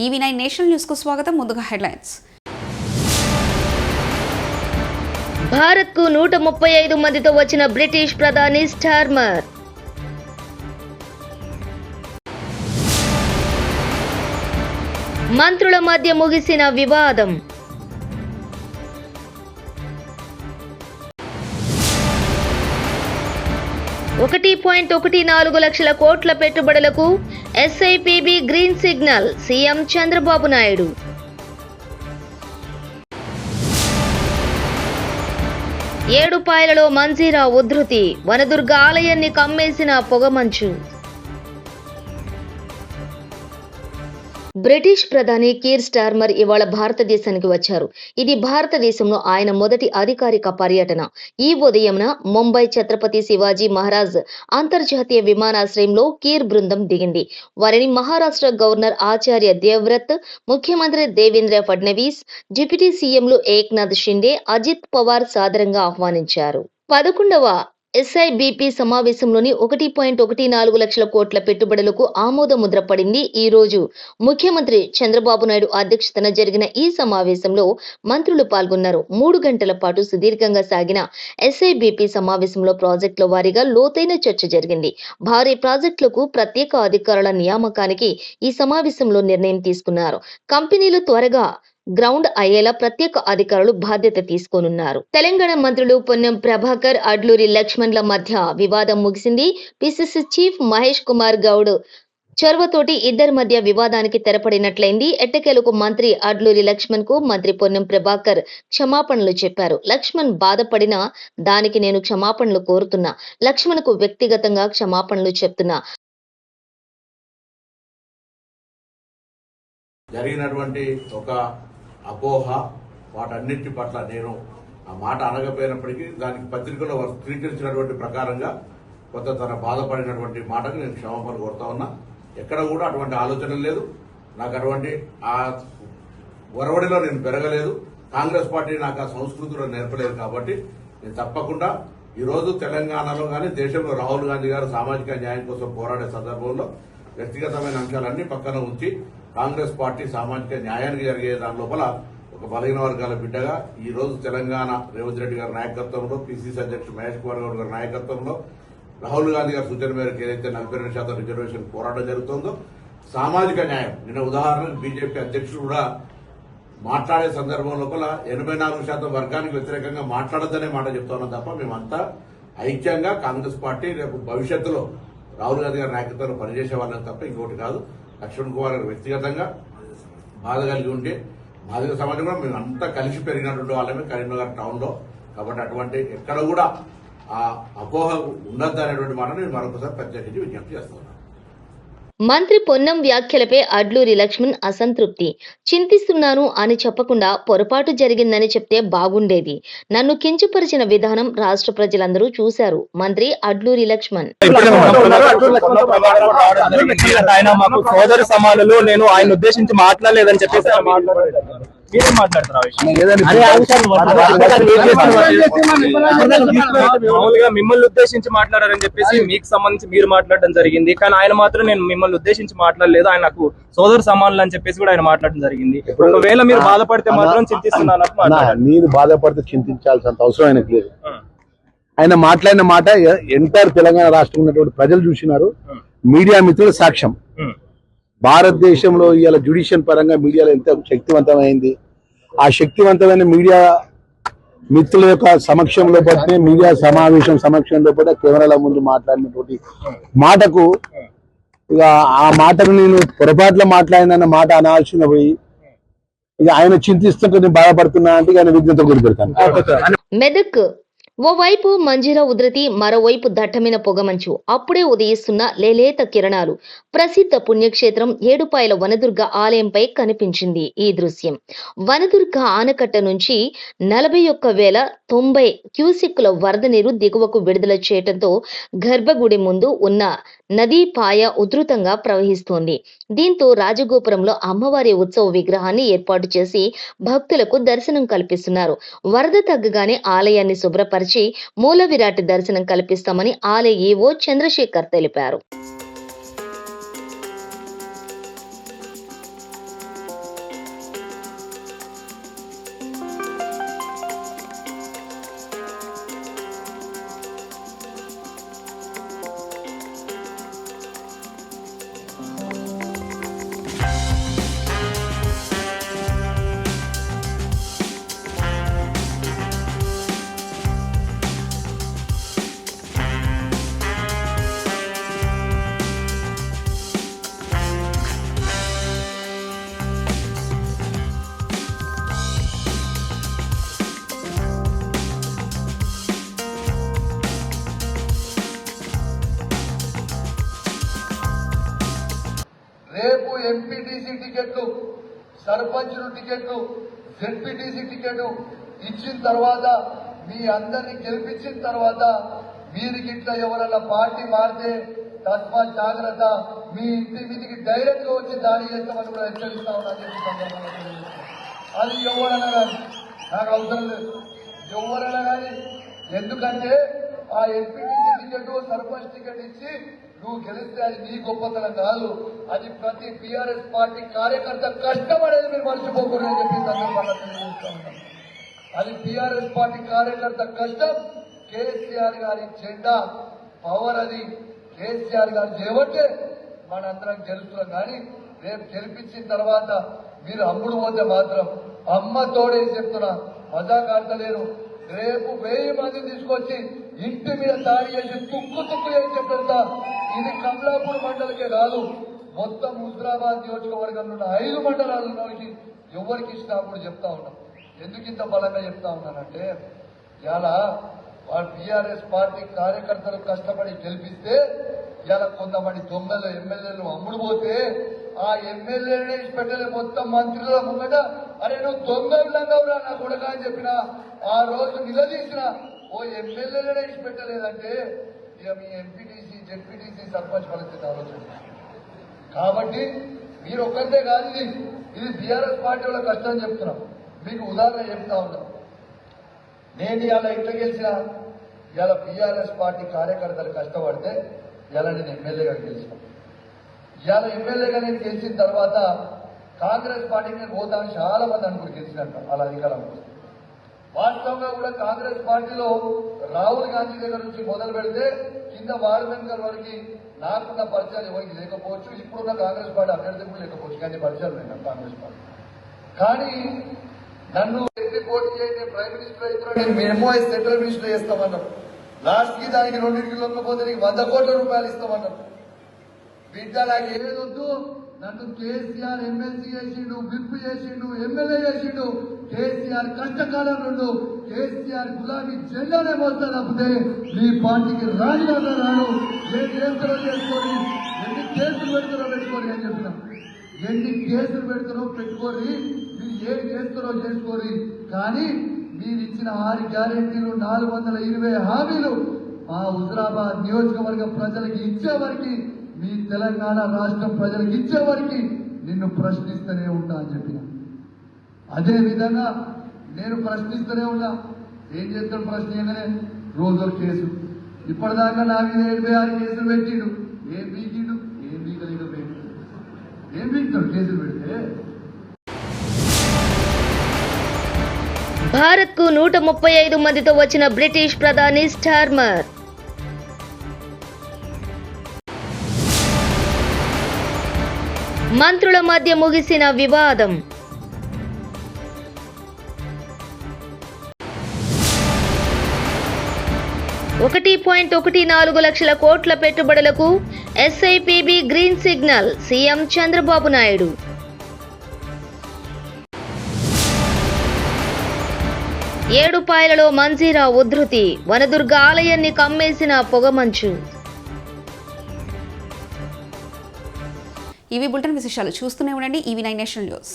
EV9 national news కు స్వాగతం. ముందుగా హెడ్లైన్స్. భారత్ కు 135 మందితో వచ్చిన బ్రిటిష్ ప్రధాని స్టార్మర్. మంత్రుల మధ్య ముగిసిన వివాదం. $1.14 లక్షల కోట్ల పెట్టుబడులకు SIPB green signal. CM Chandrababu Naidu. ఏడుపాయలలో మంజీరా ఉధృతి. వనదుర్గ ఆలయాన్ని కమ్మేసిన పొగమంచు. బ్రిటిష్ ప్రధాని కీర్ స్టార్మర్ ఇవాళ భారతదేశానికి వచ్చారు. ఇది భారతదేశంలో ఆయన మొదటి అధికారిక పర్యటన. ఈ ఉదయంన ముంబై ఛత్రపతి శివాజీ మహారాజ్ అంతర్జాతీయ విమానాశ్రయంలో కీర్ బృందం దిగింది. వారిని మహారాష్ట్ర గవర్నర్ ఆచార్య దేవ్వ్రత్, ముఖ్యమంత్రి దేవేంద్ర ఫడ్నవీస్, డిప్యూటీ సీఎంలు ఏక్నాథ్ షిండే, అజిత్ పవార్ సాదరంగా ఆహ్వానించారు. 11వ SIBP సమావేశంలోని 1.14 లక్షల కోట్ల పెట్టుబడులకు ఆమోద ముద్ర పడింది. ఈ రోజు ముఖ్యమంత్రి చంద్రబాబు నాయుడు అధ్యక్షతన జరిగిన ఈ సమావేశంలో మంత్రులు పాల్గొన్నారు. 3 గంటల పాటు సుదీర్ఘంగా సాగిన SIBP సమావేశంలో ప్రాజెక్టుల వారీగా లోతైన చర్చ జరిగింది. భారీ ప్రాజెక్టులకు ప్రత్యేక అధికారుల నియామకానికి ఈ సమావేశంలో నిర్ణయం తీసుకున్నారు. కంపెనీలు త్వరగా గ్రౌండ్ అయ్యేలా ప్రత్యేక అధికారులు బాధ్యత తీసుకోనున్నారు. తెలంగాణ మంత్రులు పొన్నం ప్రభాకర్, అడ్లూరి లక్ష్మణ్ల మధ్య వివాదం ముగిసింది. పిసిసి చీఫ్ మహేష్ కుమార్ గౌడ్ చొరవతోటి ఇద్దరి మధ్య వివాదానికి తెరపడినట్లయింది. ఎట్టకేలకు మంత్రి అడ్లూరి లక్ష్మణ్ కు మంత్రి పొన్నం ప్రభాకర్ క్షమాపణలు చెప్పారు. లక్ష్మణ్ బాధపడిన దానికి నేను క్షమాపణలు కోరుతున్నా, లక్ష్మణ్ కు వ్యక్తిగతంగా క్షమాపణలు చెప్తున్నా. జరిగినటువంటి ఒక అపోహ వాటన్నిటి పట్ల నేను ఆ మాట అనకపోయినప్పటికీ దానికి పత్రికలో స్వీకరించినటువంటి ప్రకారంగా కొంత తన బాధపడినటువంటి మాటకు నేను క్షమాపణ కోరుతా ఉన్నా. ఎక్కడ కూడా అటువంటి ఆలోచన లేదు. నాకు అటువంటి ఆ ఒరవడిలో నేను పెరగలేదు. కాంగ్రెస్ పార్టీ నాకు ఆ సంస్కృతిలో నేర్పలేదు. కాబట్టి నేను తప్పకుండా ఈరోజు తెలంగాణలో కానీ దేశంలో రాహుల్ గాంధీ గారు సామాజిక న్యాయం కోసం పోరాడే సందర్భంలో వ్యక్తిగతమైన అంశాలన్నీ పక్కన ఉంచి కాంగ్రెస్ పార్టీ సామాజిక న్యాయానికి జరిగే దాని లోపల ఒక బలహీన వర్గాల బిడ్డగా ఈ రోజు తెలంగాణ రేవంత్ రెడ్డి గారి నాయకత్వంలో, పిసిసి అధ్యక్షుడు మహేష్ కుమార్ గౌడ్ గారి నాయకత్వంలో, రాహుల్ గాంధీ గారి సూచన మేరకు ఏదైతే 42% రిజర్వేషన్ పోరాటం జరుగుతుందో సామాజిక న్యాయం. నిన్న ఉదాహరణకు బీజేపీ అధ్యక్షుడు కూడా మాట్లాడే సందర్భం లోపల 84% వర్గానికి వ్యతిరేకంగా మాట్లాడద్దనే మాట చెప్తున్నాం తప్ప మేమంతా ఐక్యంగా కాంగ్రెస్ పార్టీ రేపు భవిష్యత్తులో రాహుల్ గాంధీ గారి నాయకత్వంలో పనిచేసే వాళ్ళని తప్ప ఇంకోటి కాదు. లక్ష్మణ్ కుమార్ గారు వ్యక్తిగతంగా బాధ కలిగి ఉంటే బాధిత సమాజం కూడా మేము అంతా కలిసి పెరిగినటువంటి వాళ్ళమే కరీంనగర్ టౌన్ లో. కాబట్టి అటువంటి ఎక్కడ కూడా ఆ అపోహ ఉండద్దు అనేటువంటి మాట నేను మరొకసారి ప్రత్యేకించి విజ్ఞప్తి చేస్తున్నాను. మంత్రి పొన్నం వ్యాఖ్యలపై అడ్లూరి లక్ష్మణ్ అసంతృప్తి. చింతిస్తున్నాను అని చెప్పకుండా పొరపాటు జరిగిందని చెప్తే బాగుండేది. నన్ను కించపరిచిన విధానం రాష్ట్ర ప్రజలందరూ చూశారు. మంత్రి అడ్లూరి లక్ష్మణ్. ఆయన మాకు సోదరు సమానులు, నేను ఆయన ఉద్దేశించి మాట్లాడలేదని చెప్పేసి మామూలుగా మిమ్మల్ని ఉద్దేశించి మాట్లాడారని చెప్పేసి మీకు సంబంధించి మీరు మాట్లాడడం జరిగింది. కానీ ఆయన మాత్రం నేను మిమ్మల్ని ఉద్దేశించి మాట్లాడలేదు, ఆయన నాకు సోదరు సమానులు అని చెప్పేసి కూడా ఆయన మాట్లాడడం జరిగింది. ఒకవేళ మీరు బాధపడితే మాత్రం చింతిస్తున్నాను. మీరు బాధపడితే చింతించాల్సినంత అవసరం ఆయనకు లేదు. ఆయన మాట్లాడిన మాట ఎంటైర్ తెలంగాణ రాష్ట్రం ఉన్నటువంటి ప్రజలు చూసినారు. మీడియా మిత్రుల సాక్ష్యం. భారతదేశంలో ఇవాళ జ్యుడిషియల్ పరంగా మీడియాలో ఎంత శక్తివంతమైంది. ఆ శక్తివంతమైన మీడియా మిత్రుల యొక్క సమక్షంలో పట్టిన మీడియా సమావేశం సమక్షంలో పట్ల కెమెరాల ముందు మాట్లాడినటువంటి మాటకు ఇక ఆ మాటను నేను పొరపాట్లో మాట్లాడినన్న మాట అనాల్సిన పోయి ఇక ఆయన చింతిస్తుంటే నేను బాధపడుతున్నా అంటే ఆయన విజ్ఞత గురిపెడతాను. మెదక్ ఓవైపు మంజీరా ఉధృతి, మరోవైపు దట్టమైన పొగమంచు. అప్పుడే ఉదయిస్తున్న లేలేత కిరణాలు. ప్రసిద్ధ పుణ్యక్షేత్రం ఏడుపాయల వనదుర్గ ఆలయంపై కనిపించింది ఈ దృశ్యం. వనదుర్గ ఆనకట్ట నుంచి 41,090 క్యూసెక్కుల వరద నీరు దిగువకు విడుదల చేయడంతో గర్భగుడి ముందు ఉన్న నదీ పాయ ఉధృతంగా ప్రవహిస్తోంది. దీంతో రాజగోపురంలో అమ్మవారి ఉత్సవ విగ్రహాన్ని ఏర్పాటు చేసి భక్తులకు దర్శనం కల్పిస్తున్నారు. వరద తగ్గగానే ఆలయాన్ని శుభ్రపరిచి మూల విరాట్ దర్శనం కల్పిస్తామని ఆలయ ఈవో చంద్రశేఖర్ తెలిపారు. టికెట్లు, సర్పంచులు టికెట్లు, జెడ్పీటీసీ టికెట్ ఇచ్చిన తర్వాత మీ అందరినీ గెలిపించిన తర్వాత మీరు గిట్ల ఎవరన్నా పార్టీ మారితే తస్మాత్ జాగ్రత్త, మీ ఇంటి మీదికి డైరెక్ట్ గా వచ్చి దాడి చేస్తామని కూడా హెచ్చరిస్తా ఉన్నా చెప్పి సందర్భంగా తెలియజేస్తున్నాను. అది ఎవరన్నా కానీ నాకు అవసరం లేదు, ఎవరన్నా కానీ. ఎందుకంటే ఆ ఎంపీటీసీ టికెట్, సర్పంచ్ టికెట్ ఇచ్చి నువ్వు గెలిస్తే అది నీ గొప్పతనం కాదు, అది ప్రతి టీఆర్ఎస్ పార్టీ కార్యకర్త కష్టపడేది మీరు మర్చిపోకూడదు అని చెప్పి సందర్భంగా తెలియజేస్తా ఉన్నాను. అది టీఆర్ఎస్ పార్టీ కార్యకర్త కష్టం. కేసీఆర్ గారి జెండా పవర్, అది కేసీఆర్ గారు చేయబట్టే మనందరం గెలుస్తున్నాం. కానీ రేపు గెలిపించిన తర్వాత మీరు అమ్ముడు పోతే మాత్రం అమ్మ తోడేసి చెప్తున్నా, మజాక్ ఆడతలేను. రేపు 1000 మందిని తీసుకొచ్చి ఇంటి మీద దాడి చేసి తుక్కు చేసి పెడతా. ఇది కమలాపూర్ మండలికే కాదు, మొత్తం హుజరాబాద్ నియోజకవర్గంలో ఉన్న 5 మండలాలకి ఎవరికి ఇష్టం కూడా చెప్తా ఉన్నాం. ఎందుకు ఇంత బలంగా చెప్తా ఉన్నానంటే, ఇలా వాళ్ళ టీఆర్ఎస్ పార్టీ కార్యకర్తలు కష్టపడి గెలిపిస్తే ఇలా కొంతమంది దొంగలు ఎమ్మెల్యేలు అమ్ముడు పోతే ఆ ఎమ్మెల్యేనే పెట్టలే, మొత్తం మంత్రుల ముంగట అరే నువ్వు దొంగలంగా నా కొడుక అని చెప్పిన ఆ రోజు నిలదీసిన ఓ ఎమ్మెల్యేనే పెట్టలేదంటే ఇక మీ ఎంపీటీసీ, జెడ్పీటీసీ, సర్పంచ్ పరిస్థితి ఆలోచన. కాబట్టి మీరు ఒక్కటే కాదు, ఇది టీఆర్ఎస్ పార్టీ వాళ్ళ కష్టం చెప్తున్నాం. మీకు ఉదాహరణ చెప్తా ఉన్నాం. నేను ఇలా ఇట్లా గెలిచిన, ఇలా టీఆర్ఎస్ పార్టీ కార్యకర్తలు కష్టపడితే ఇలా నేను ఎమ్మెల్యేగా గెలిచిన. ఇలా ఎమ్మెల్యేగా నేను గెలిచిన తర్వాత కాంగ్రెస్ పార్టీకి నేను పోతాను చాలా మంది అనుకుని గెలిచినట్టు అలా అధికారం. వాస్తవంగా కూడా కాంగ్రెస్ పార్టీలో రాహుల్ గాంధీ దగ్గర నుంచి మొదలు పెడితే కింద వార్మెంకర్ వరకు నాకున్న పరిచయాలు ఎవరికి లేకపోవచ్చు, ఇప్పుడున్న కాంగ్రెస్ పార్టీ అభ్యర్థి కూడా లేకపోవచ్చు, కానీ పరిచయాలు ఉన్నాయి కాంగ్రెస్ పార్టీ. కానీ నన్ను పోటీ చేయండి, ప్రైమ్ మినిస్టర్ అవుతున్నాడు, నేను ఎంఓఎస్ సెంట్రల్ మినిస్టర్ చేస్తామన్నారు. లాస్ట్ కి దానికి 2 లొంగపోతే నీకు 100 కోట్ల రూపాయలు ఇస్తామన్నారు. బిడ్డ నాకు ఏది వద్దు, నన్ను కేసీఆర్ ఎమ్మెల్సీ చేసిండు, విప్ చేసిండు, ఎమ్మెల్యే చేసిండు. కేసీఆర్ కష్టకాలం నుండు కేసీఆర్ గులాబీ జెండానే మోస్తా తప్పితే మీ పార్టీకి రాజీనామా రాడు. ఏం చేస్తారో చేసుకోండి, ఎన్ని కేసులు పెడతారో పెట్టుకోండి అని చెప్పినాం. ఎన్ని కేసులు పెడతారో పెట్టుకోరి, మీరు ఏం చేస్తారో చేసుకోరి. కానీ మీరు ఇచ్చిన 6 గ్యారెంటీలు, 420 హామీలు మా హుజరాబాద్ నియోజకవర్గ ప్రజలకు ఇచ్చేవరకు, మీ తెలంగాణ రాష్ట్రం ప్రజలకు ఇచ్చేవరకు నిన్ను ప్రశ్నిస్తూనే ఉంటా అని చెప్పిన. అదే విధంగా నేను ప్రశ్నిస్తూనే ఉన్నా. ఏం చేస్తాడు ప్రశ్నగానే రోజు కేసు. ఇప్పటిదాకా నా మీద 76 కేసులు పెట్టిండు. ఏం బీకిండు, ఏం బీకలేకపోయిండు. ఏం బీకుతాడు కేసులు పెడితే? భారత్ కు 135 మందితో వచ్చిన బ్రిటిష్ ప్రధాని స్టార్మర్. మంత్రుల మధ్య ముగిసిన వివాదం. $1.14 లక్షల కోట్ల పెట్టుబడులకు SIPB green signal, CM Chandrababu Naidu. ఏడుపాయలలో మంజీరా ఉధృతి, వనదుర్గ ఆలయాన్ని కమ్మేసిన పొగమంచు. ఇవి బులెటిన్ విశేషాలు. చూస్తూనే ఉండండి EV9 నేషనల్ న్యూస్.